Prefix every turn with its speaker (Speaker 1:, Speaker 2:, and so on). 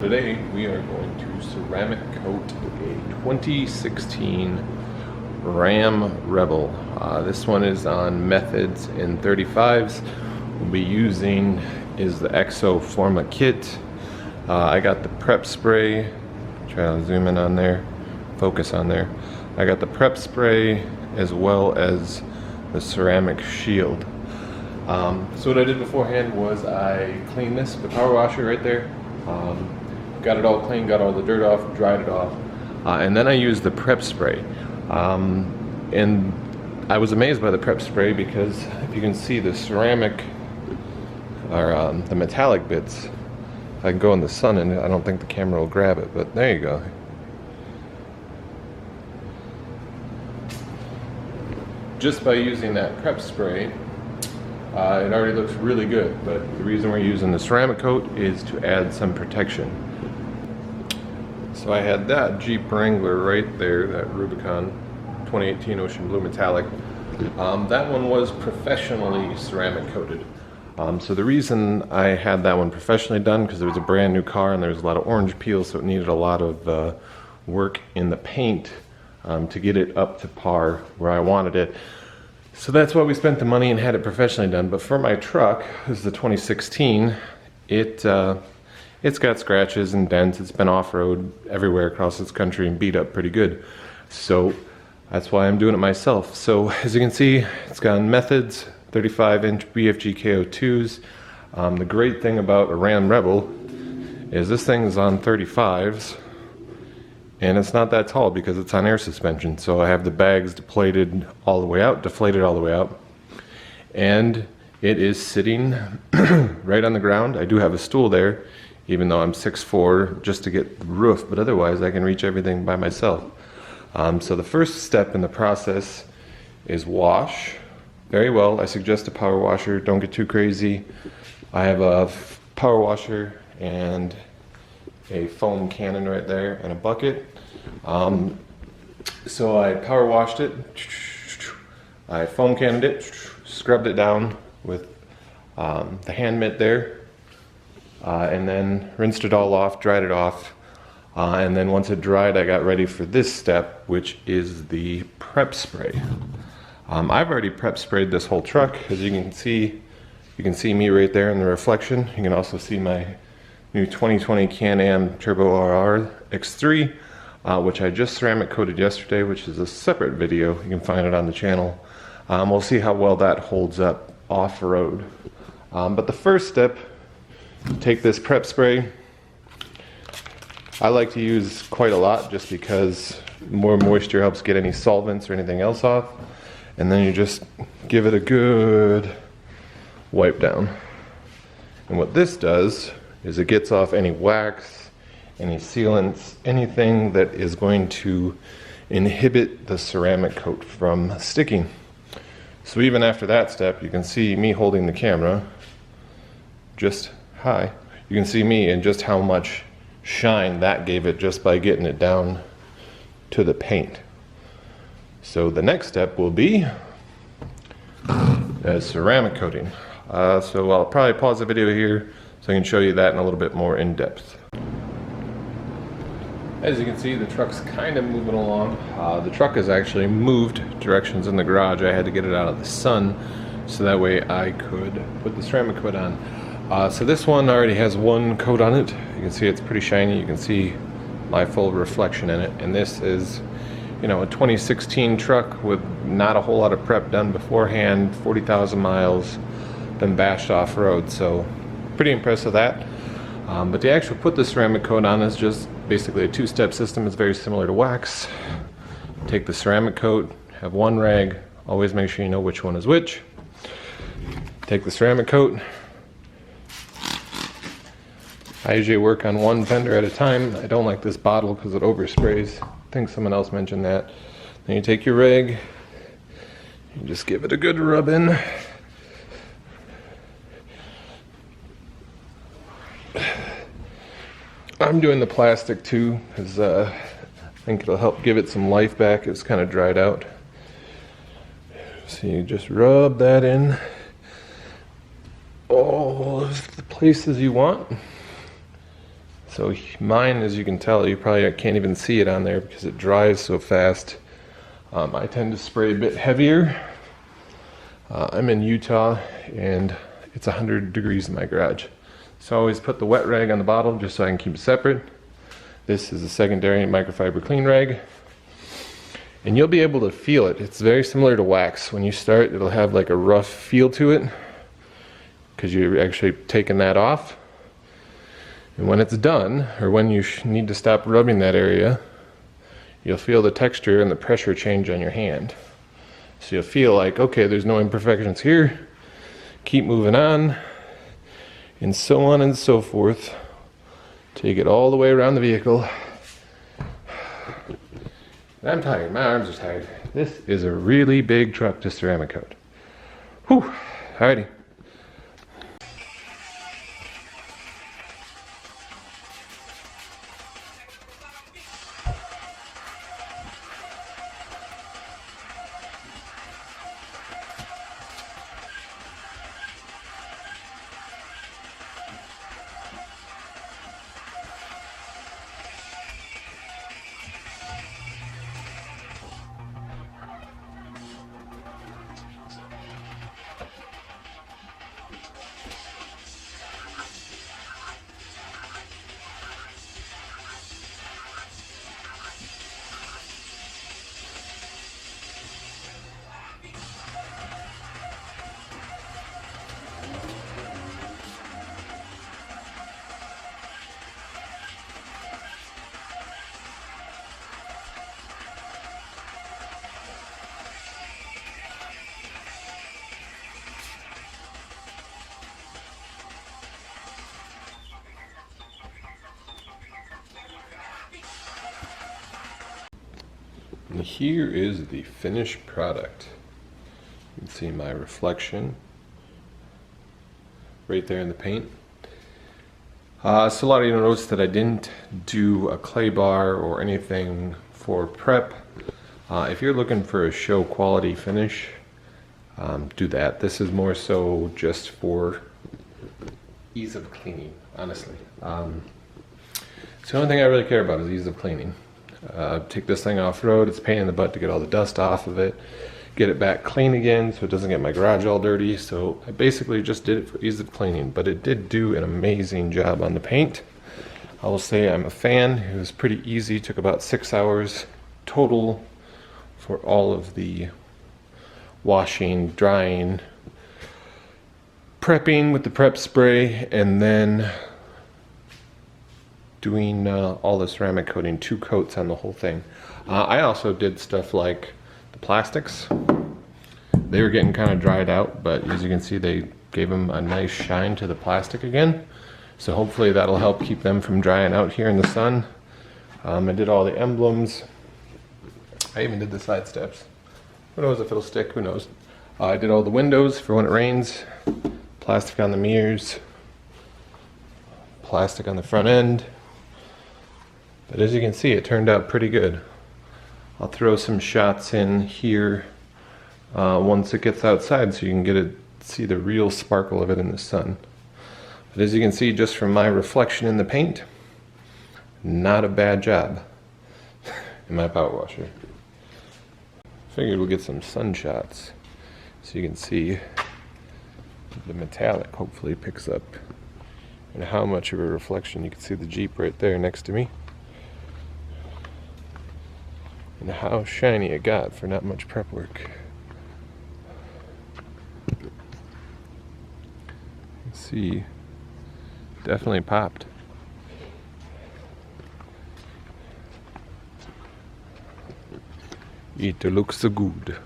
Speaker 1: Today we are going to ceramic coat a 2016 Ram Rebel. This one is on methods in 35s. We'll be using is the EXO Forma kit. I got the prep spray. Try to zoom in on there, focus on there. I got the prep spray as well as the ceramic shield. So what I did beforehand was I cleaned this with the power washer right there. Got it all clean, got all the dirt off, dried it off, and then I used the prep spray. And I was amazed by the prep spray because if you can see the ceramic or the metallic bits, if I can go in the sun, and I don't think the camera will grab it, but there you go. Just by using that prep spray, it already looks really good, but the reason we're using the ceramic coat is to add some protection. So I had that Jeep Wrangler right there, that Rubicon 2018 Ocean Blue Metallic. That one was professionally ceramic coated. So the reason I had that one professionally done, because it was a brand new car and there was a lot of orange peel, so it needed a lot of work in the paint to get it up to par where I wanted it. So that's why we spent the money and had it professionally done. But for my truck, this is the 2016, it's got scratches and dents. It's been off-road everywhere across this country and beat up pretty good. So that's why I'm doing it myself. So as you can see, it's got methods, 35-inch BFG KO2s. The great thing about a Ram Rebel is this thing is on 35s, and it's not that tall because it's on air suspension. So I have the bags deflated all the way out, and it is sitting right on the ground. I do have a stool there, even though I'm 6'4", just to get the roof, but otherwise I can reach everything by myself. So the first step in the process is wash very well. I suggest a power washer, don't get too crazy. I have a power washer and a foam cannon right there and a bucket. So I power washed it, I foam cannoned it, scrubbed it down with the hand mitt there, and then rinsed it all off, dried it off, and then once it dried, I got ready for this step, which is the prep spray. I've already prep sprayed this whole truck. As you can see me right there in the reflection. You can also see my new 2020 Can-Am Turbo RR X3, which I just ceramic coated yesterday, which is a separate video. You can find it on the channel. We'll see how well that holds up off-road. But the first step, take this prep spray. I like to use quite a lot just because more moisture helps get any solvents or anything else off. And then you just give it a good wipe down. And what this does is it gets off any wax, any sealants, anything that is going to inhibit the ceramic coat from sticking. So even after that step, you can see me holding the camera. Just hi. You can see me and just how much shine that gave it just by getting it down to the paint. So the next step will be ceramic coating. So I'll probably pause the video here so I can show you that in a little bit more in depth. As you can see, the truck's kind of moving along. The truck has actually moved directions in the garage. I had to get it out of the sun so that way I could put the ceramic coat on. So this one already has one coat on it. You can see it's pretty shiny. You can see my full reflection in it. And this is, you know, a 2016 truck with not a whole lot of prep done beforehand, 40,000 miles, been bashed off road. So pretty impressed with that. But to actually put the ceramic coat on is just basically a two-step system. It's very similar to wax. Take the ceramic coat, have one rag, always make sure you know which one is which. Take the ceramic coat. I usually work on one fender at a time. I don't like this bottle because it oversprays. I think someone else mentioned that. Then you take your rag, you just give it a good rub in. I'm doing the plastic too because I think it'll help give it some life back. It's kind of dried out. So you just rub that in all of the places you want. So mine, as you can tell, you probably can't even see it on there because it dries so fast. I tend to spray a bit heavier. I'm in Utah and it's 100 degrees in my garage. So I always put the wet rag on the bottle just so I can keep it separate. This is a secondary microfiber clean rag. And you'll be able to feel it. It's very similar to wax. When you start, it'll have like a rough feel to it because you're actually taking that off. And when it's done, or when you need to stop rubbing that area, you'll feel the texture and the pressure change on your hand. So you'll feel like, okay, there's no imperfections here. Keep moving on, and so on and so forth. Take it all the way around the vehicle. I'm tired, my arms are tired. This is a really big truck to ceramic coat. Whew, alrighty. And here is the finished product. You can see my reflection right there in the paint. So a lot of you notice that I didn't do a clay bar or anything for prep. If you're looking for a show quality finish, do that. This is more so just for ease of cleaning, honestly. So the only thing I really care about is ease of cleaning. Take this thing off road, it's a pain in the butt to get all the dust off of it, get it back clean again so it doesn't get my garage all dirty. So I basically just did it for ease of cleaning, but it did do an amazing job on the paint. I will say I'm a fan. It was pretty easy, took about 6 hours total for all of the washing, drying, prepping with the prep spray, and then doing all the ceramic coating, 2 coats on the whole thing. I also did stuff like the plastics. They were getting kind of dried out, but as you can see, they gave them a nice shine to the plastic again. So hopefully that'll help keep them from drying out here in the sun. I did all the emblems. I even did the side steps. Who knows if it'll stick, who knows. I did all the windows for when it rains, plastic on the mirrors, plastic on the front end. But as you can see, it turned out pretty good. I'll throw some shots in here once it gets outside so you can see the real sparkle of it in the sun. But as you can see, just from my reflection in the paint, not a bad job in my power washer. Figured we'll get some sun shots so you can see the metallic hopefully picks up and how much of a reflection. You can see the Jeep right there next to me. And how shiny it got for not much prep work. You can see, definitely popped. It looks so good.